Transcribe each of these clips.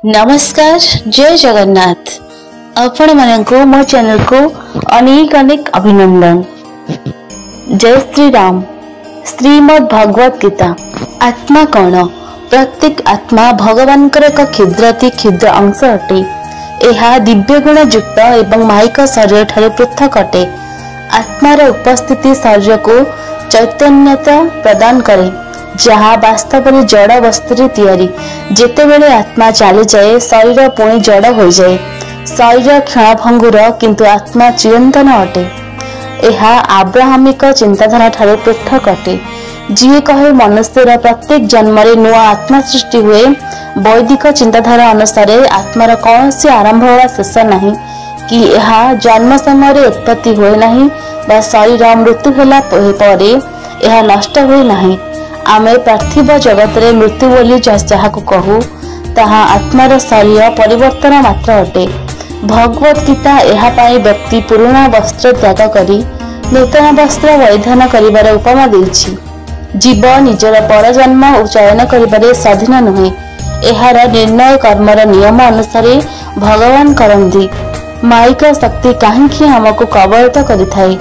नमस्कार जय जगन्नाथ आपण मानक मो चैनल को अनेक अनेक अभिनंदन। जय श्री राम। श्रीमद् भगवत गीता आत्मा कौन? प्रत्येक आत्मा भगवान एक क्षुद्र अंश अटे। यह दिव्य गुण युक्त एवं माइक शरीर ठारे पृथक अटे। आत्मार उपस्थिति शरीर को चैतन्यता प्रदान करे जहाँ वास्तव में जड़ वस्तु तैयारी। जेतेबेले आत्मा चली जाए शरीर पुणी जड़ हो जाए। शरीर क्षणभंगुर किंतु आत्मा चिरंतन अटे। यह आब्राहमिक चिंताधारा ठारे पृथक अटे। जी कहे मनुष्यर प्रत्येक जन्म नुआ आत्मा सृष्टि हुए। वैदिक चिंताधारा अनुसार आत्मार कौन सी आरंभ व शेष नहीं कि यह जन्म समय उत्पत्ति हुए नहीं बा शरीर मृत्यु होला परे यह नष्ट हुए नहीं। आमे पार्थिव जगत रे मृत्यु बोली जहाँ कहू ताहा आत्मार शरीर परिवर्तन मात्र अटे। भगवत गीता यह व्यक्ति पुराना वस्त्र त्याग करी नूतन वस्त्र परिधान करिबार उपमा देछि। जीव निजर परजन्म चयन करिबारे स्वाधीन नुहे। एहार निर्णय कर्मर नियम अनुसार भगवान करंती। माइक शक्ति काहेकि हमको कबलित करिथाए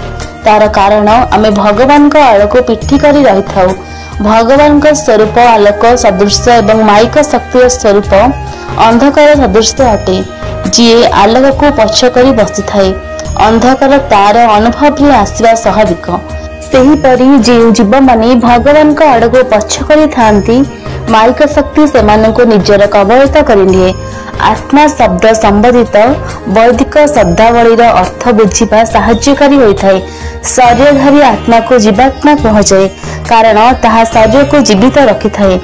तार कारण आमे भगवान को आड़ को पिठी करी रही थाउ। भगवान का स्वरूप आलोक सदृश एवं माइक शक्ति स्वरूप अंधकार सदृश अटे। जी आलोक को पक्ष करी बसी थाए अंधकार तार अनुभव में आसवा स्वाभाविक। सेहीपरि जो जीव माने भगवान का आड़ को पक्ष करी थांती माइक शक्ति सेमान को निजर कबलित करिनिए। आत्मा शब्द संबंधित वैदिक शब्दावलीर अर्थ बुझिबा साहाय्यकारी होइथाए। शरीरधारी आत्मा को जीवात्मा कहुए कारण ताहा शरीर को जीवित रखि थाए।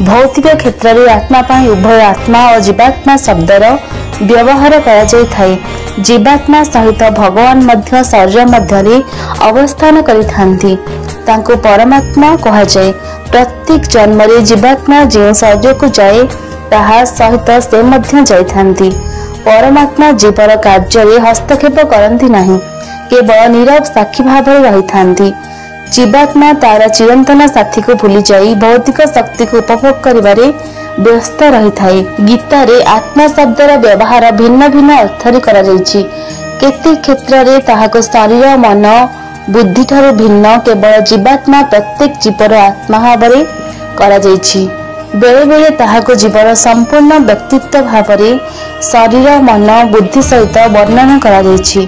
भौतिक क्षेत्र में आत्मा पाई उभय आत्मा और जीवात्मा शब्दर व्यवहार करा जाय थाए। जीवात्मा सहित भगवान मध्य शरीर मध्य अवस्थान करिथांती तांको परमात्मा कहा जाए। प्रत्येक जन्म रे जीवात्मा जो शरीर को जाए ताहा सहित से मध्य जाइथांती। परमात्मा जीवर कार्य रे हस्तक्षेप करंती नहीं केवल नीरव साक्षी भाव रही थांती। जीवात्मा तार चिरंतन साथी को भूली जाई भौतिक शक्ति को उपभोग करिबारे व्यस्त रही थाए। गीता रे आत्मा शब्दर व्यवहार भिन्न भिन्न अर्थरे करा जायछि। केते क्षेत्र रे ताहाको शरीर मन बुद्धि ठारू भिन्न केवल जीवात्मा प्रत्येक जीवर आत्मा भावरे करा जायछि। बेले बेले ताहाको जीवर संपूर्ण व्यक्तित्व भावरे शरीर मन बुद्धि सहित वर्णन करा जायछि।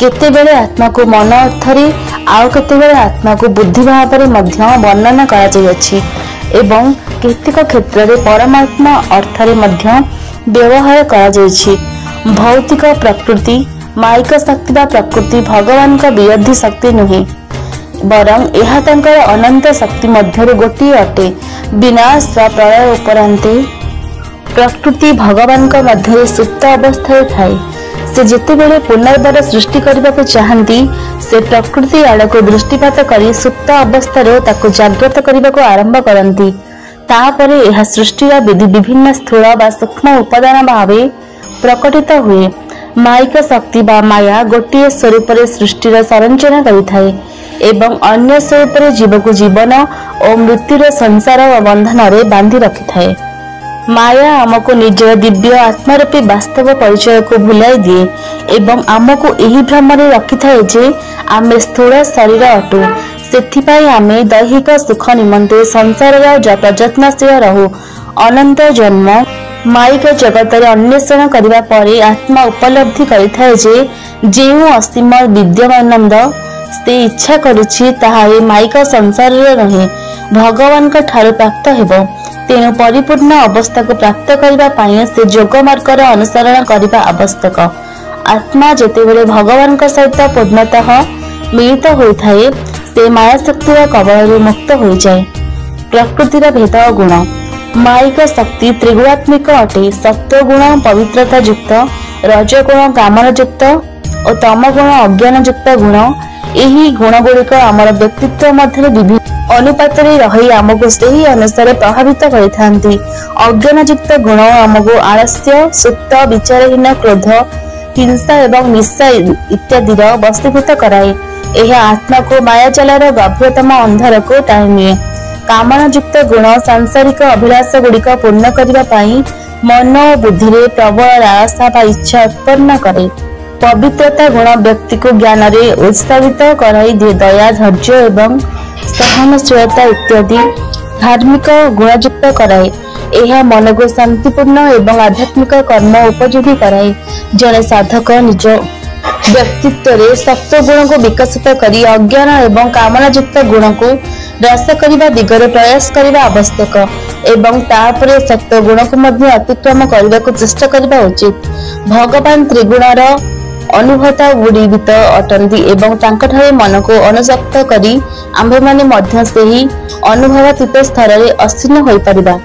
केतेबेले आत्मा को मन अर्थरे आउ केतेबेले आत्मा को बुद्धि भावरे मध्य वर्णन करा जायछि एवं केतेक क्षेत्र रे परमात्मा अर्थरे मध्य व्यवहार करा जायछि। भौतिक प्रकृति माइक शक्ति बा प्रकृति भगवान का विरोधी शक्ति नुहे बरं यह तांकर अनंत शक्ति मध्य गोटी अटे। विनाश व प्रलय उपरांते प्रकृति भगवान का मध्य सुप्त अवस्था थाए। से जेतेबेले पुनर्बार सृष्टि करने को चाहती से प्रकृति आड़ को दृष्टिपात करी सुप्त अवस्था जागृत करने को आरंभ करती। तापरे यह सृष्टिर विधि विभिन्न स्थूल व सूक्ष्म उपादान भावे प्रकटित हुए। माइक शक्ति बा माया गोटे स्वरूप सृष्टिर संरचना करिथाए एवं अन्य स्वरूप जीव को जीवन और मृत्युर संसार व बंधन रे बांधि रखिथाए। माया आमको निजर दिव्य आत्मारूपी वास्तव परिचय को भुलाई दिए एवं आमको यही भ्रम रखि थाए जे आमे स्थूल शरीर अटू। सेथिपाई आमे दैहिक सुख निमंते संसार प्रयत्नशील रहू। अनंत जन्म माइक जगत अन्वेषण करने पर आत्मा उपलब्धि करिथाए जे जेउ असीम विद्यमानंद से इच्छा करुछि ताहा ए माइक संसार रहे भगवान का ठारू प्राप्त हेबो। तेणु परिपूर्ण अवस्था को प्राप्त करने से योग मार्गर अनुसरण करने आवश्यक। आत्मा जेतेबेले भगवान का सहित पूर्णतः मिलित होता है से माया शक्तिर कबल मुक्त हो जाए। प्रकृतिर भेद गुण माइक शक्ति त्रिगुणात्मिक अटे। सत्व गुण पवित्रता युक्त, रजगुण कामना युक्त और तम गुण अज्ञान युक्त गुण। यही गुण गुड़िक आमर व्यक्तित्व मध्य विभिन्न अनुपात रही आमको सही अनुसार प्रभावित करथांती। अज्ञानयुक्त गुण आमको आलस्य सुप्त विचारहीन क्रोध हिंसा एवं निशा इत्यादि वस्तुभूत कराए। यह आत्मा को मायाजालर गभीरतम अंधार को टाणी निए। कामनायुक्त गुण सांसारिक अभिलाष गुड़िक पूर्ण करने मन और बुद्धि रे प्रबल लालसा व इच्छा उत्पन्न करे। पवित्रता गुण व्यक्ति को ज्ञान रे उत्साहित कराई दिए। दया, धैर्य एवं सहनशीलता इत्यादि धार्मिक गुणयुक्त कराए। यह मन को शांतिपूर्ण एवं आध्यात्मिक कर्म उपयोगी कराए। जड़े साधक निज व्यक्तित्व रे सत्व गुण को विकसित करी अज्ञान एवं कामना युक्त गुण को ह्रास करने दिगरे प्रयास करने आवश्यक एवं तापरे सत्व गुण को मध्य अतिक्रम करने को चेष्टा करने उचित। भगवान त्रिगुणर अनुभवता गुणीभूत अटंती एवं तांकठारे मन को अनुशक्त करी आम्भे माने मध्य सेही अनुभवातीत स्तर रे असीन होई परिबा।